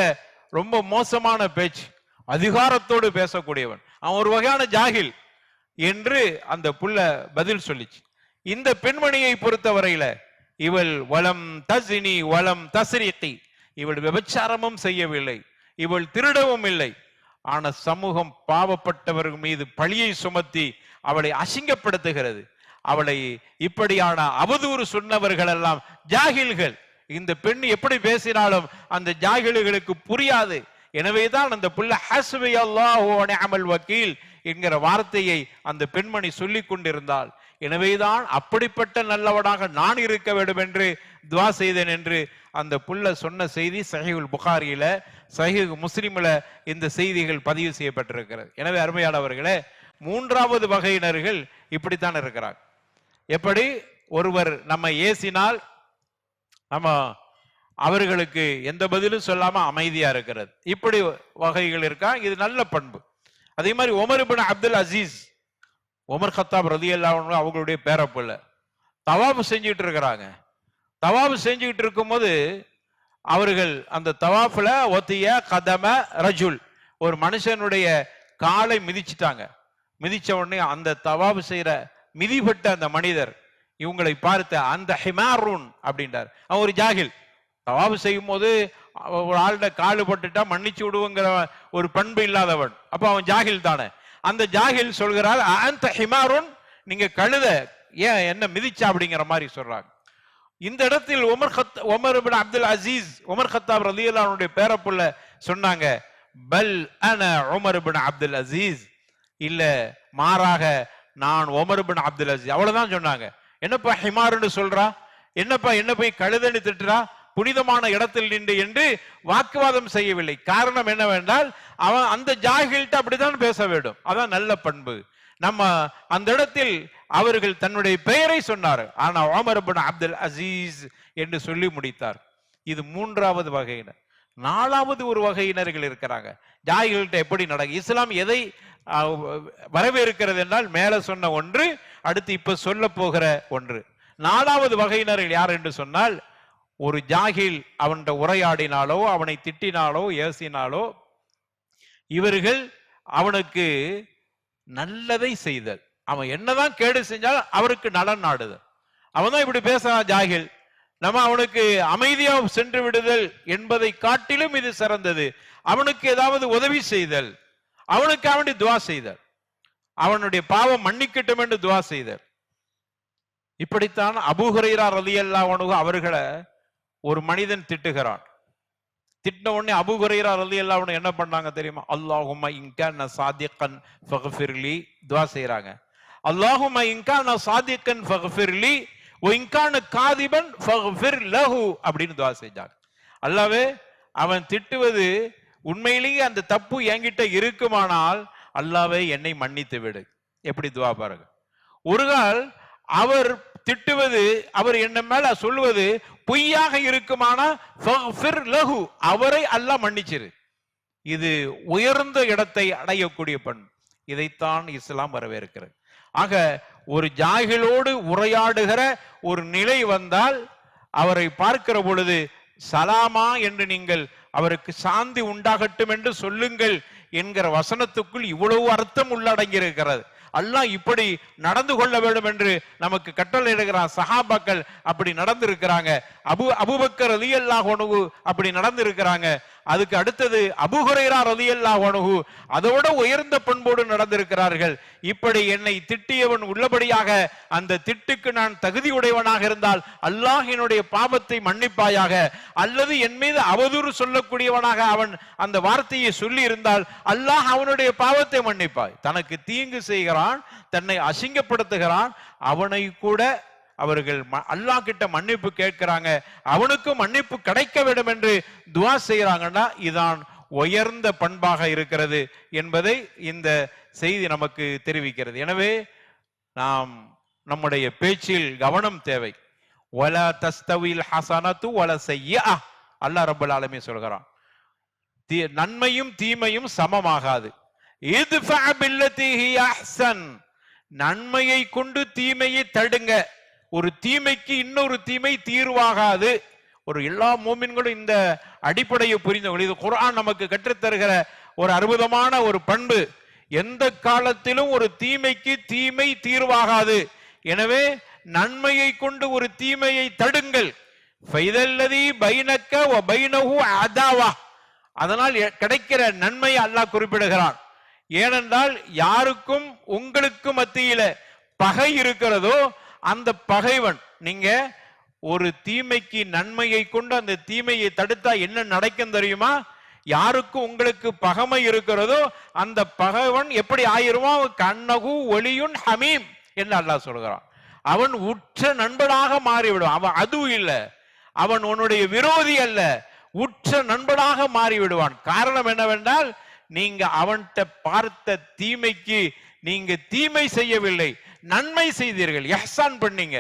ரொம்ப மோசமான பேச்சு, அதிகாரத்தோடு பேசக்கூடியவன், அவன் ஒரு வகையான ஜாகில் என்று அந்த புள்ள பதில் சொல்லிச்சு. இந்த பெண்மணியை பொறுத்தவரையில இவள் வலம் தசினி வலம் தஸ்ரிகி, இவள் விபச்சாரமும் செய்யவில்லை, இவள் திருடவும் இல்லை. ஆன சமூகம் பாவப்பட்டவர்கள் மீது பழியை சுமத்தி அவளை அசிங்கப்படுத்துகிறது. அவளை இப்படியான அவதூறு சொன்னவர்கள் எல்லாம் ஜாகில்கள். இந்த பெண் எப்படி பேசினாலும் அந்த ஜாகில்களுக்கு புரியாது. எனவேதான் அந்த புள்ள ஹஸ்பி அல்லாஹு வ நிஅமல் வக்கீல் என்கிற வார்த்தையை அந்த பெண்மணி சொல்லிக் கொண்டிருந்தாள். எனவேதான் அப்படிப்பட்ட நல்லவனாக நான் இருக்க வேண்டும் என்று துவா செய்தேன் என்று அந்த புள்ள சொன்ன செய்தி சஹீஹுல் புகாரியில, சஹீஹ் முஸ்லிம்ல இந்த செய்திகள் பதிவு செய்யப்பட்டிருக்கிறது. எனவே அருமையானவர்களே, மூன்றாவது வகையினர்கள் இப்படித்தான் இருக்கிறார். எப்படி? ஒருவர் நம்ம ஏசினால் நம்ம அவர்களுக்கு எந்த பதிலும் சொல்லாம அமைதியா இருக்கிறது, இப்படி வகைகள் இருக்கா. இது நல்ல பண்பு. அதே மாதிரி Umar ibn Abdul Azeez, Umar Khattab ரலியல்லாஹு அன்ஹு அவங்களுடைய பேரப்புள்ள தவாப் செஞ்சுட்டு இருக்கிறாங்க. தவாப் செஞ்சுக்கிட்டு இருக்கும்போது அவர்கள் அந்த தவாஃப்ல ஒத்திய கதம ரஜுல், ஒரு மனுஷனுடைய காலை மிதிச்சிட்டாங்க. மிதிச்ச உடனே அந்த தவாப் செய்யற மிதிப்பட்ட அந்த மனிதர் இவங்களை பார்த்து அந்த ஹிமாரூன் அப்படின்றார். அவன் ஒரு ஜாகில். தவாப் செய்யும் போது ஒரு ஆள்கிட்ட காலு பட்டுட்டா மன்னிச்சு விடுவோங்கிற ஒரு பண்பு இல்லாதவன், அப்ப அவன் ஜாகில் தானே. அந்த ஜாகில் சொல்கிறார், அந்த ஹிமாரூன், நீங்க கழுத, ஏன் என்ன மிதிச்சா அப்படிங்கிற மாதிரி சொல்றாங்க. இந்த இடத்தில் Umar ibn Abdul Azeez, Umar Khattab ரலியல்லாஹு அன்ஹுடைய பேரப்புள்ள சொன்னாங்க, பல் அன உமர் இப்னு அப்துல் அசீஸ், இல்ல மாறாக நான் உமர் இப்னு அப்துல் அசீஸ், அவ்வளவுதான் சொன்னாங்க. என்னப்பா ஹிமாருன்னு சொல்றா, என்னப்பா என்ன போய் கழுதன்னு திட்டுறா, புனிதமான இடத்தில் நின்று என்று வாக்குவாதம் செய்யவில்லை. காரணம் என்னவென்றால் அவன் அந்த ஜாகில்ட்ட அப்படித்தான் பேச வேண்டும். அதான் நல்ல பண்பு. நம்ம அந்த இடத்தில் அவர்கள் தன்னுடைய பெயரை சொன்னார், ஆனா உமர் இப்னு அப்துல் அசீஸ் என்று சொல்லி முடித்தார். இது மூன்றாவது வகையினர். நாலாவது ஒரு வகையினர்கள் இருக்கிறாங்க. ஜாகில்ட்ட எப்படி நடக்கும், இஸ்லாம் எதை வரவேற்கிறது என்றால் மேல சொன்ன ஒன்று, அடுத்து இப்ப சொல்ல போகிற ஒன்று. நாலாவது வகையினர்கள் யார் என்று சொன்னால், ஒரு ஜாகில் அவன் உரையாடினாலோ அவனை திட்டினாலோ ஏசினாலோ இவர்கள் அவனுக்கு நல்லதை செய்தல், அவன் என்னதான் கேடு செஞ்சால் அவருக்கு நலன் நாடுதல். அவன் தான் இப்படி பேசுறான் ஜாகில், நம்ம அவனுக்கு அமைதியா சென்று விடுதல் என்பதை காட்டிலும் இது சிறந்தது. அவனுக்கு ஏதாவது உதவி செய்தல், அவனுக்கு அவனுடைய துவா செய்தல், அவனுடைய பாவம் மன்னிக்கட்டும் என்று துவா செய்தல். இப்படித்தான் அபூ ஹுரைரா ரலியல்லாஹு அன்ஹு அவர்களை ஒரு மனிதன் திட்டுகிறான். திட்டின உடனே அபூ ஹுரைரா ரலியல்லாஹு அன்ஹு என்ன பண்ணாங்க தெரியுமா? அல்லாஹும்ம இன்கான சாதிகன் ஃபக்ஃபிர்லி, துஆ செய்றாங்க. அல்லாஹும்ம இன்கான சாதிகன் ஃபக்ஃபிர்லி வ இன்கான காதிபன் ஃபக்ஃபிர் லஹு அப்படின்னு துஆ செஞ்சாங்க. அல்லாஹ்வே, அவன் திட்டுவது உண்மையிலேயே அந்த தப்பு என்கிட்ட இருக்குமானால் அல்லாஹ்வே என்னை மன்னித்து விடு. எப்படி துஆ பாருங்க. ஒரு கால் அவர் திட்டுவது, அவர் என்ன மேல சொல்லுவது பொய்யாக இருக்குமானா அவரை அல்லாஹ் மன்னிச்சிரு. இது உயர்ந்த இடத்தை அடையக்கூடிய பண்பு. இதைத்தான் இஸ்லாம் வரவேற்கிறது. ஆக ஒரு ஜாகிலோடு உரையாடுகிற ஒரு நிலை வந்தால் அவரை பார்க்கிற பொழுது சலாமா என்று நீங்கள் அவருக்கு சாந்தி உண்டாகட்டும் என்று சொல்லுங்கள் என்கிற வசனத்துக்குள் இவ்வளவு அர்த்தம் உள்ளடங்கி இருக்கிறது. அல்லாஹ் இப்படி நடந்து கொள்ள வேண்டும் என்று நமக்கு கட்டளையிடுகிறான். சஹாபாக்கள் அப்படி நடந்திருக்கிறாங்க. அபூபக்கர் ரலியல்லாஹு அன்ஹு அப்படி நடந்திருக்கிறாங்க. அதுக்கு அடுத்தது அபூ ஹுரைரா ரலியல்லாஹு அன்ஹு அதோட உயர்ந்த பண்போடு நடந்திருக்கிறார்கள். இப்படி என்னை திட்டியவன் உள்ளபடியாக அந்த திட்டுக்கு நான் தகுதியுடையவனாக இருந்தால் அல்லாஹ் என்னுடைய பாவத்தை மன்னிப்பாயாக, அல்லது என் மீது அவதூறு சொல்லக்கூடியவனாக அவன் அந்த வார்த்தையை சொல்லி இருந்தால் அல்லாஹ் அவனுடைய பாவத்தை மன்னிப்பாய். தனக்கு தீங்கு செய்கிறான், தன்னை அசிங்கப்படுத்துகிறான், அவனை கூட அவர்கள் அல்லாஹ் கிட்ட மன்னிப்பு கேட்கிறாங்க, அவனுக்கு மன்னிப்பு கிடைக்க வேண்டும் என்று துஆ செய்யறாங்கன்னா இதான் உயர்ந்த பண்பாக இருக்கிறது என்பதை இந்த செய்தி நமக்கு தெரிவிக்கிறது. எனவே நாம் நம்முடைய பேச்சில் கவனம் தேவை. வலா தஸ்தவில் ஹஸனத்து வலா ஸய்யிஅ, அல்லாஹ் ரப்பல் ஆலமீன் சொல்கிறான், நன்மையும் தீமையும் சமமாகாது. இத்ஃபஅ பில்லதி ஹிய அஹ்ஸன், நன்மையை கொண்டு தீமையை தடுங்க. ஒரு தீமைக்கு இன்னொரு தீமை தீர்வாகாது. ஒரு எல்லா மூமின்களும் இந்த அடிப்படையை புரிந்து, இது குர்ஆன் நமக்கு கற்றுத்தருகிற ஒரு அற்புதமான ஒரு பண்பு. எந்த காலத்திலும் ஒரு தீமைக்கு தீமை தீர்வாகாது. எனவே நன்மையை கொண்டு ஒரு தீமையை தடுங்கள். ஃபைதல்லதி பைனக வ பைனஹு அதாவா, அதனால் கிடைக்கிற நன்மையை அல்லாஹ் குறிப்பிடுகிறான். ஏனென்றால் யாருக்கும் உங்களுக்கு மத்தியில பகை இருக்கிறதோ அந்த பகைவன், நீங்க ஒரு தீமைக்கு நன்மையை கொண்டு அந்த தீமையை தடுத்தா என்ன நடக்கும் தெரியுமா? யாருக்கும் உங்களுக்கு பகைமை இருக்கிறதோ அந்த பகைவன் எப்படி ஆயிருவான்? கண்ணகு ஒளியுன் ஹமீம் என்று அல்லாஹ் சொல்கிறான். அவன் உற்ற நண்பனாக மாறிவிடுவான். அவன் அது இல்ல, அவன் உன்னுடைய விரோதி அல்ல, உற்ற நண்பனாக மாறிவிடுவான். காரணம் என்னவென்றால், நீங்க அவன்கிட்ட பார்த்த தீமைக்கு நீங்க தீமை செய்யவில்லை, நன்மை செய்தீர்கள், இஹ்சான் பண்ணீங்க.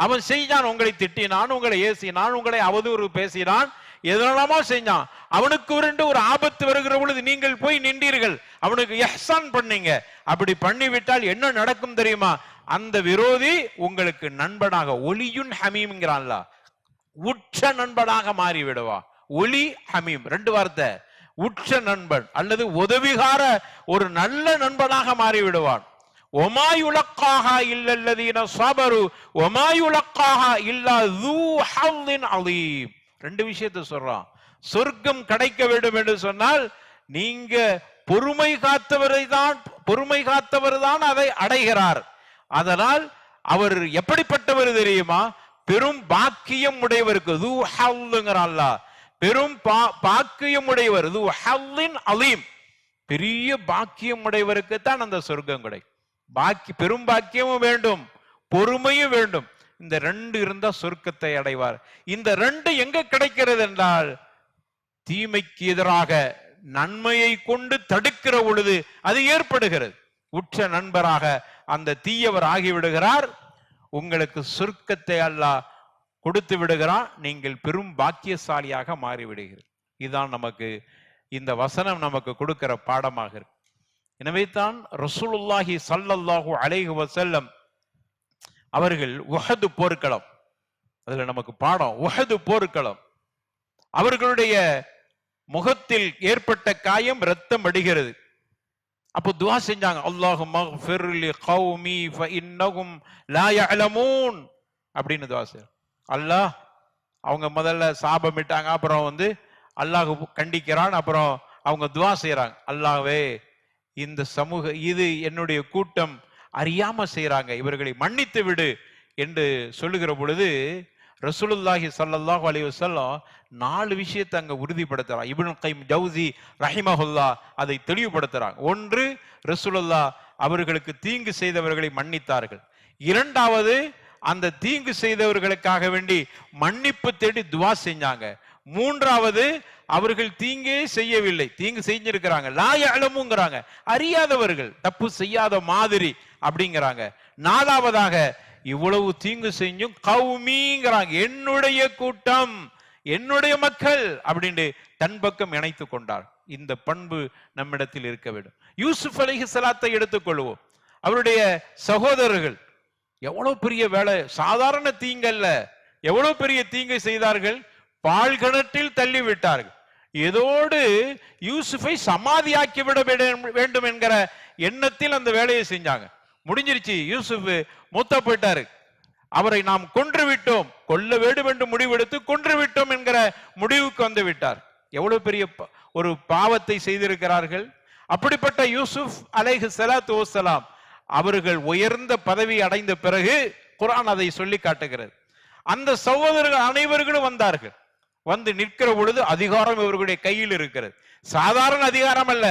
அவன் செஞ்சான், உங்களை திட்டினான், உங்களை ஏசினான், உங்களை அவதூறு பேசினான், எதனாலமா செஞ்சான். அவனுக்கு ஒரு ஆபத்து வருகிற பொழுது நீங்கள் போய் நின்றீர்கள், அவனுக்கு இஹ்சான் பண்ணீங்க. அப்படி பண்ணிவிட்டால் என்ன நடக்கும் தெரியுமா? அந்த விரோதி உங்களுக்கு நண்பனாக, ஒலியுன் ஹமீம்ங்கிறான்ல, உற்ற நண்பனாக மாறி விடுவா. ஒலி ஹமீம் ரெண்டு வார்த்தை. உற்ற நண்பன் அல்லது உதவிகார ஒரு நல்ல நண்பனாக மாறி விடுவான். ஒமாயுலக்காஹா இல்லல்லதீன ஸபரு ஒமாயுலக்காஹா இல்லா ஸூ ஹவ்லின் அலீம். ரெண்டு விஷயத்தை சொல்றான். சொர்க்கம் கிடைக்க வேண்டும் என்று சொன்னால் நீங்க பொறுமை காத்தவர் தான் அதை அடைகிறார். அதனால் அவர் எப்படிப்பட்டவர் தெரியுமா? பெரும் பாக்கியம் உடையவருக்கு ஸூ ஹவ்லுங்கிறான்ல, பெரும் பாக்கியம் உடையவர், ஸூ ஹவ்லின் அலீம், பெரிய பாக்கியம் உடையவருக்கு தான் அந்த சொர்க்கம் கிடைக்கும். பெரும் பாக்கியமும் வேண்டும், பொறுமையும் வேண்டும். இந்த ரெண்டு இருந்தா சொர்க்கத்தை அடைவார். இந்த ரெண்டு எங்க கிடைக்கிறது என்றால், தீமைக்கு எதிராக நன்மையை கொண்டு தடுக்கிற பொழுது அது ஏற்படுகிறது. உற்ற நண்பராக அந்த தீயவர் ஆகிவிடுகிறார். உங்களுக்கு சொர்க்கத்தை அல்லாஹ் கொடுத்து விடுகிறான். நீங்கள் பெரும் பாக்கியசாலியாக மாறிவிடுகிறீர்கள். இதுதான் நமக்கு இந்த வசனம் நமக்கு கொடுக்கிற பாடமாக இருக்கு. எனவே தான் ரசூலுல்லாஹி ஸல்லல்லாஹு அலைஹி வஸல்லம் அவர்கள் உஹது போர்க்களம், அதுல நமக்கு பாடம். உஹது போர்க்களம், அவர்களுடைய முகத்தில் ஏற்பட்ட காயம், ரத்தம் அடிகிறது. அப்போ துஆ செஞ்சாங்க, அல்லாஹும்ம ஃபிர் லி கௌமி ஃபஇன்னஹும் லா யஅலமூன் அப்படின்னு துஆ செய்றாங்க. அல்லாஹ், அவங்க முதல்ல சாபமிட்டாங்க, அப்புறம் அல்லாஹ் கண்டிக்கிறான், அப்புறம் அவங்க துஆ செய்யறாங்க, அல்லாஹ்வே இந்த சமூக இது என்னுடைய கூட்டம் அறியாம செய்யறாங்க, இவர்களை மன்னித்து விடு என்று சொல்லுகிற பொழுது ரசூலுல்லாஹி ஸல்லல்லாஹு அலைஹி வஸல்லம் 4 விஷயத்தை அங்க உறுதிப்படுத்துறாங்க. இப்னு கைம் ஜௌசி ரஹிமஹுல்லாஹ் அதை தெளிவுபடுத்துறாங்க. ஒன்று, ரசூலுல்லாஹ் அவர்களுக்கு தீங்கு செய்தவர்களை மன்னித்தார்கள். இரண்டாவது, அந்த தீங்கு செய்தவர்களுக்காக வேண்டி மன்னிப்பு தேடி துஆ செஞ்சாங்க. மூன்றாவது, அவர்கள் தீங்கே செய்யவில்லை, தீங்கு செஞ்சிருக்கிறாங்க, லா யஅலமுங்கறாங்க, அறியாதவர்கள், தப்பு செய்யாத மாதிரி அப்படிங்கிறாங்க. நாலாவதாக, இவ்வளவு தீங்கு செஞ்சும் கௌமிங்கிறாங்க, என்னுடைய கூட்டம், என்னுடைய மக்கள் அப்படின்னு தன் பக்கம் இணைத்து கொண்டார். இந்த பண்பு நம்மிடத்தில் இருக்க வேண்டும். யூசுப் அலைஹிஸ்ஸலாத்தை எடுத்துக்கொள்வோம். அவருடைய சகோதரர்கள் எவ்வளவு பெரிய வேலை, சாதாரண தீங்கல்ல, எவ்வளவு பெரிய தீங்கை செய்தார்கள். பால் கிணற்றில் தள்ளி விட்டார்கள். இதோடு யூசுஃபை சமாதியாக்கி விட வேண்டும் என்கிற எண்ணத்தில் அந்த வேலையை செஞ்சாங்க. முடிஞ்சிருச்சு, யூசுப் மூத்த போயிட்டாரு, அவரை நாம் கொன்று விட்டோம், கொல்ல வேண்டும் என்று முடிவெடுத்து கொன்று விட்டோம் என்கிற முடிவுக்கு வந்து விட்டார். எவ்வளவு பெரிய ஒரு பாவத்தை செய்திருக்கிறார்கள். அப்படிப்பட்ட யூசுப் அலைஹி ஸலாத்து வஸ்ஸலாம் அவர்கள் உயர்ந்த பதவி அடைந்த பிறகு குர்ஆன் அதை சொல்லி காட்டுகிறது. அந்த சகோதரர்கள் அனைவர்களும் வந்தார்கள். வந்து நிற்கிற பொழுது அதிகாரம் இவர்களுடைய கையில் இருக்கிறது. சாதாரண அதிகாரம் அல்ல,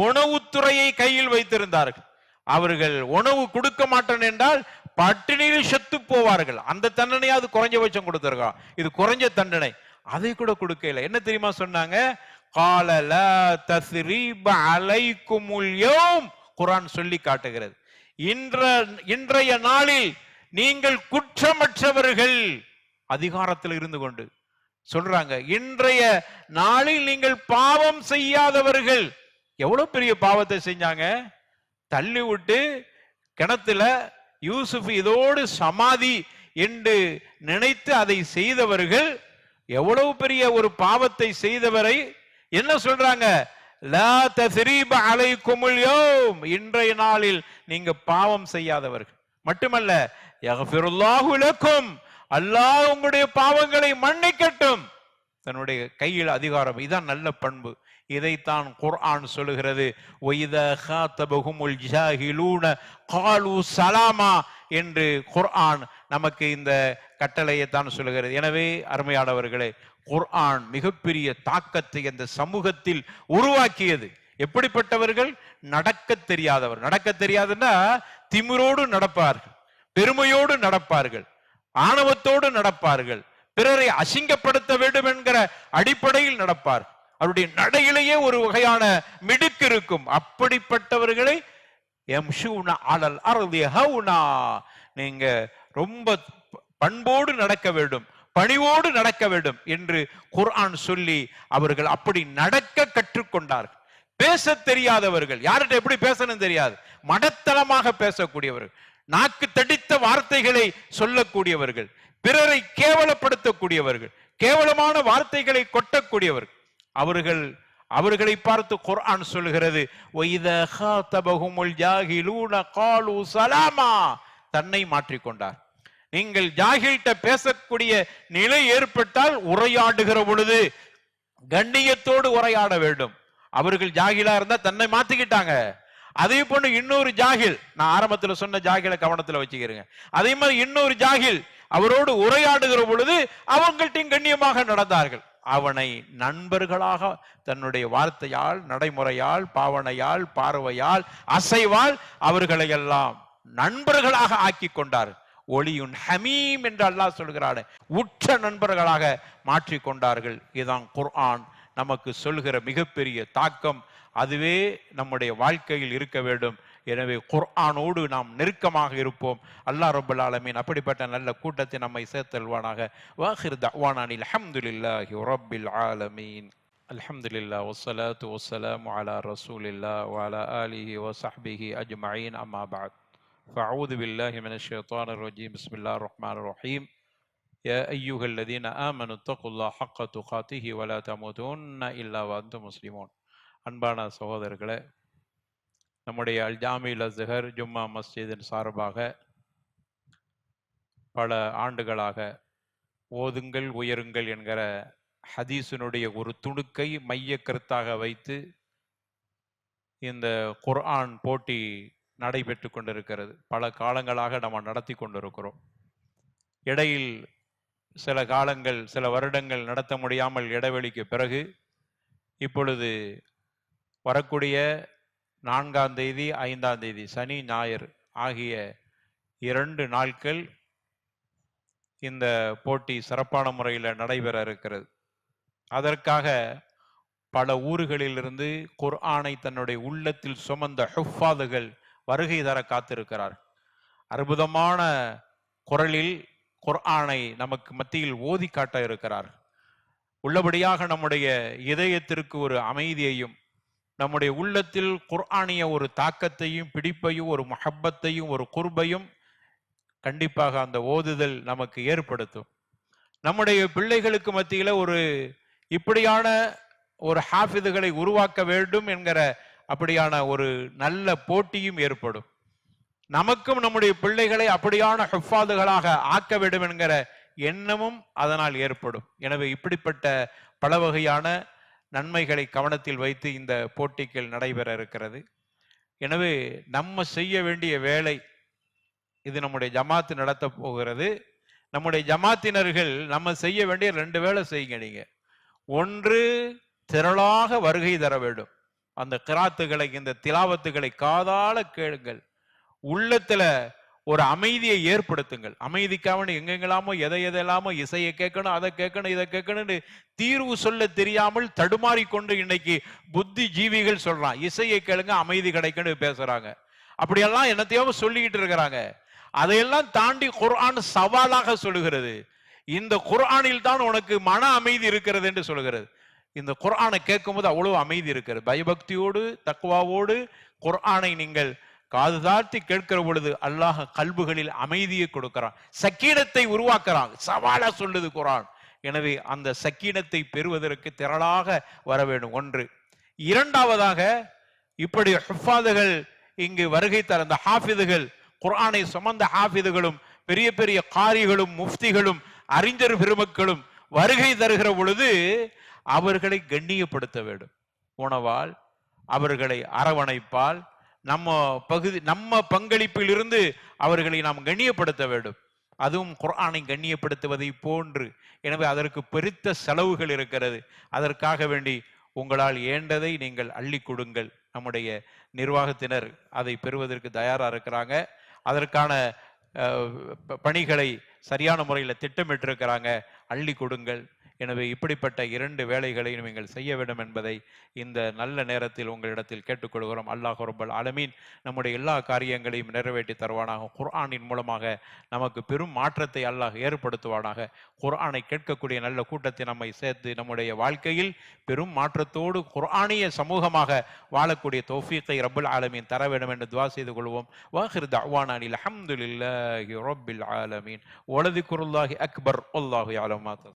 உணவுத்துறையை கையில் வைத்திருந்தார்கள். அவர்கள் உணவு கொடுக்க மாட்டேன் என்றால் பட்டினியில் செத்து போவார்கள். அந்த தண்டனையாவது குறைஞ்சபட்சம் கொடுத்திருக்கான். இது குறைஞ்ச தண்டனை, அதை கூட கொடுக்கல. என்ன தெரியுமா சொன்னாங்க? கால லா தஸ்ரீப அலைக்குமுல் யௌம். குர்ஆன் சொல்லி காட்டுகிறது, இன்றைய நாளில் நீங்கள் குற்றமற்றவர்கள். அதிகாரத்தில் இருந்து கொண்டு சொல்றாங்க, இன்றைய நாளில் நீங்கள் பாவம் செய்யாதவர்கள். எவ்வளவு பெரிய பாவத்தை செஞ்சாங்க! தள்ளி விட்டு கிணத்துல யூசுப் இதோடு சமாதி என்று நினைத்து அதை செய்தவர்கள் எவ்வளவு பெரிய ஒரு பாவத்தை செய்தவரை என்ன சொல்றாங்க? லா தஸ்ரீப அலைக்குமுல் யௌம். இன்றைய நாளில் நீங்க பாவம் செய்யாதவர்கள். மட்டுமல்ல, யக்ஃபிருல்லாஹு லக்கும், அல்லாஹ் உங்களுடைய பாவங்களை மன்னிக்கட்டும். தன்னுடைய கையில் அதிகாரம். இதான் நல்ல பண்பு. இதைத்தான் குர்ஆன் சொல்லுகிறது, வஇதா காதபஹுமுல் ஜாஹிலூன காலு சலாமா என்று குர்ஆன் நமக்கு இந்த கட்டளையை தான் சொல்லுகிறது. எனவே அருமையானவர்களே, குர்ஆன் மிகப்பெரிய தாக்கத்தை அந்த சமூகத்தில் உருவாக்கியது. எப்படிப்பட்டவர்கள்? நடக்க தெரியாதவர். நடக்க தெரியாதுன்னா திமிரோடு நடப்பார்கள், பெருமையோடு நடப்பார்கள், ஆணவத்தோடு நடப்பார்கள், பிறரை அசிங்கப்படுத்த வேண்டும் என்கிற அடிப்படையில் நடப்பார். அவருடைய நடையிலேயே ஒரு வகையான மிடுக்கு இருக்கும். அப்படிப்பட்டவர்களை யம்ஷூன அலல் அர்தி ஹௌனா, நீங்க ரொம்ப பண்போடு நடக்க வேண்டும், பணிவோடு நடக்க வேண்டும் என்று குர்ஆன் சொல்லி அவர்கள் அப்படி நடக்க கற்றுக்கொண்டார்கள். பேச தெரியாதவர்கள், யார்கிட்ட எப்படி பேசணும் தெரியாது, மடத்தளமாக பேசக்கூடியவர்கள், நாக்கு தடித்த வார்த்தைகளை சொல்லக்கூடியவர்கள், பிறரை கேவலப்படுத்தக்கூடியவர்கள், கேவலமான வார்த்தைகளை கொட்டக்கூடியவர்கள். அவர்களை பார்த்து குர்ஆன் சொல்கிறது, வஇதா காதபஹுமுல் ஜாஹிலூன காலு சலாமா. தன்னை மாற்றிக்கொண்டார். நீங்கள் ஜாகில்கிட்ட பேசக்கூடிய நிலை ஏற்பட்டால் உரையாடுகிற பொழுது கண்ணியத்தோடு உரையாட வேண்டும். அவர்கள் ஜாகிலா இருந்தா தன்னை மாத்திக்கிட்டாங்க. அதே போன்று இன்னொரு ஜாகில், நான் ஆரம்பத்தில் சொன்ன ஜாகில கவனத்தில் வச்சுக்கிறேங்க, அதே மாதிரி இன்னொரு ஜாகில் அவரோடு உரையாடுகிற பொழுது அவங்கள்ட்டையும் கண்ணியமாக நடந்தார்கள். அவனை நண்பர்களாக தன்னுடைய வார்த்தையால், நடைமுறையால், பாவனையால், பார்வையால், அசைவால் அவர்களை எல்லாம் நண்பர்களாக ஆக்கி கொண்டார். ஒளியுன் ஹமீம் என்று அல்லாஹ் சொல்கிறார், உற்ற நண்பர்களாக மாற்றி கொண்டார்கள். இதுதான் குர்ஆன் நமக்கு சொல்கிற மிகப்பெரிய தாக்கம். அதுவே நம்முடைய வாழ்க்கையில் இருக்க வேண்டும். எனவே குர்ஆனோடு நாம் நெருக்கமாக இருப்போம். அல்லாஹ் ரப்பல் ஆலமீன் அப்படிப்பட்ட நல்ல கூட்டத்தை நம்மை சேர்த்தல்வானாக. வாஹிர் தஅவானா அல்ஹம்துலில்லாஹி ரப்பில் ஆலமீன். அல்ஹம்துலில்லாஹ் வஸ்ஸலாத்து வஸ்ஸலாமு அலா ரசூலில்லாஹ் வ அலா ஆலிஹி வ ஸஹ்பிஹி அஜ்மஈன். அம்மா பஅத். ஃபஅஊது பில்லாஹி மினஷ் ஷைத்தானிர் ரஜீம். பிஸ்மில்லாஹிர் ரஹ்மானிர் ரஹீம். யா அய்யுஹல்லதீன ஆமனு தக்குல்லாஹ ஹக்க துகாத்திஹி வ லா தமூதுன்ன இல்லா வ அன்தும் முஸ்லிமூன். அன்பான சகோதரர்களே, நம்முடைய அல் ஜாமில் அஸ்ஹர் ஜும்மா மஸ்ஜிதின் சார்பாக பல ஆண்டுகளாக ஓதுங்கள் உயருங்கள் என்கிற ஹதீஸினுடைய ஒரு துணுக்கை மைய கருத்தாக வைத்து இந்த குர்ஆன் போட்டி நடைபெற்று கொண்டிருக்கிறது. பல காலங்களாக நம்ம நடத்தி கொண்டிருக்கிறோம். இடையில் சில காலங்கள், சில வருடங்கள் நடத்த முடியாமல் இடைவெளிக்கு பிறகு இப்பொழுது வரக்கூடிய 4ஆம் தேதி 5ஆம் தேதி சனி ஞாயிறு ஆகிய 2 நாட்கள் இந்த போட்டி சிறப்பான முறையில் நடைபெற இருக்கிறது. அதற்காக பல ஊர்களிலிருந்து குர்ஆனை தன்னுடைய உள்ளத்தில் சுமந்த ஹுஃபாதுகள் வருகை தர காத்திருக்கிறார். அற்புதமான குரலில் குர்ஆனை நமக்கு மத்தியில் ஓதி காட்ட இருக்கிறார். உள்ளபடியாக நம்முடைய இதயத்திற்கு ஒரு அமைதியையும், நம்முடைய உள்ளத்தில் குர்ஆனிய ஒரு தாக்கத்தையும், பிடிப்பையும், ஒரு மஹப்பத்தையும், ஒரு குர்பையும் கண்டிப்பாக அந்த ஓதுதல் நமக்கு ஏற்படுத்தும். நம்முடைய பிள்ளைகளுக்கு மத்தியில ஒரு இப்படியான ஒரு ஹாஃபிதுகளை உருவாக்க வேண்டும் என்கிற அப்படியான ஒரு நல்ல போட்டியும் ஏற்படும். நமக்கும் நம்முடைய பிள்ளைகளை அப்படியான ஹுஃபாதுகளாக ஆக்க வேண்டும் என்கிற எண்ணமும் அதனால் ஏற்படும். எனவே இப்படிப்பட்ட பல வகையான நன்மைகளை கவனத்தில் வைத்து இந்த போட்டிகள் நடைபெற இருக்கிறது. எனவே நம்ம செய்ய வேண்டிய வேலை, இது நம்முடைய ஜமாத்து நடத்த போகிறது. நம்முடைய ஜமாத்தினர்கள் நம்ம செய்ய வேண்டிய 2 வேலை செய்யுங்க. நீங்க ஒன்று, திரளாக வருகை தர வேண்டும். அந்த கிராத்துகளை, இந்த திலாவத்துகளை காதால கேளுங்கள். உள்ளத்துல ஒரு அமைதியை ஏற்படுத்துங்கள். அமைதிக்காக எங்கெங்கெல்லாமோ எதையெல்லாமோ இசையை கேட்கணும், அதை கேட்கணும், இதை கேட்கணும்னு தீர்வு சொல்ல தெரியாமல் தடுமாறிக்கொண்டு இன்னைக்கு புத்தி ஜீவிகள் சொல்றான், இசையை கேளுங்க அமைதி கிடைக்கணும் பேசுறாங்க. அப்படியெல்லாம் என்னத்தையோ சொல்லிக்கிட்டு இருக்கிறாங்க. அதையெல்லாம் தாண்டி குர்ஆன் சவாலாக சொல்லுகிறது. இந்த குர்ஆனில் தான் உனக்கு மன அமைதி இருக்கிறது என்று சொல்லுகிறது. இந்த குர்ஆனை கேட்கும் போது அவ்வளவு அமைதி இருக்கிறது. பயபக்தியோடு தக்வாவோடு குர்ஆனை நீங்கள் காது தாழ்த்தி கேட்கிற பொழுது அல்லாஹ் கல்புகளில் அமைதியை கொடுக்கிறான், சக்கீனத்தை உருவாக்குறான். சவாலா சொல்லுது குர்ஆன். எனவே அந்த சக்கீனத்தை பெறுவதற்கு திரளாக வர வேண்டும். ஒன்று. இரண்டாவதாக, இப்படி ஹுஃபாதுகள் இங்கு வருகை தர, அந்த ஹாஃபிதுகள், குர்ஆனை சுமந்த ஹாஃபிதுகளும் பெரிய பெரிய காரிகளும் முஃப்திகளும் அறிஞர் பெருமக்களும் வருகை தருகிற பொழுது அவர்களை கண்ணியப்படுத்த வேண்டும். உணவால், அவர்களை அரவணைப்பால், நம்ம பங்களிப்பில் இருந்து அவர்களை நாம் கண்ணியப்படுத்த வேண்டும். அதுவும் குர்ஆனை கண்ணியப்படுத்துவதை போன்று. எனவே அதற்கு பெருத்த செலவுகள் இருக்கிறது. அதற்காக வேண்டி உங்களால் ஏண்டதை நீங்கள் அள்ளி கொடுங்கள். நம்முடைய நிர்வாகத்தினர் அதை பெறுவதற்கு தயாரா இருக்கிறாங்க. அதற்கான பணிகளை சரியான முறையில் திட்டமிட்டிருக்கிறாங்க. அள்ளி கொடுங்கள். எனவே இப்படிப்பட்ட 2 வேலைகளையும் நீங்கள் செய்ய வேண்டும் என்பதை இந்த நல்ல நேரத்தில் உங்களிடத்தில் கேட்டுக்கொள்கிறோம். அல்லாஹ் ரப்பல் ஆலமீன் நம்முடைய எல்லா காரியங்களையும் நிறைவேற்றி தருவானாக. குர்ஆனின் மூலமாக நமக்கு பெரும் மாற்றத்தை அல்லாஹ் ஏற்படுத்துவானாக. குர்ஆனை கேட்கக்கூடிய நல்ல கூட்டத்தை நம்மை சேர்த்து நம்முடைய வாழ்க்கையில் பெரும் மாற்றத்தோடு குர்ஆனிய சமூகமாக வாழக்கூடிய தௌஃபீக்கை ரப்பல் ஆலமீன் தர வேண்டும் என்று துஆ செய்து கொள்வோம். வாஹிர் தஅவானா அல்ஹம்துலில்லாஹி ரப்பில் ஆலமீன். வலதிக்ருல்லாஹி அக்பர். வல்லாஹு யஅலமு மா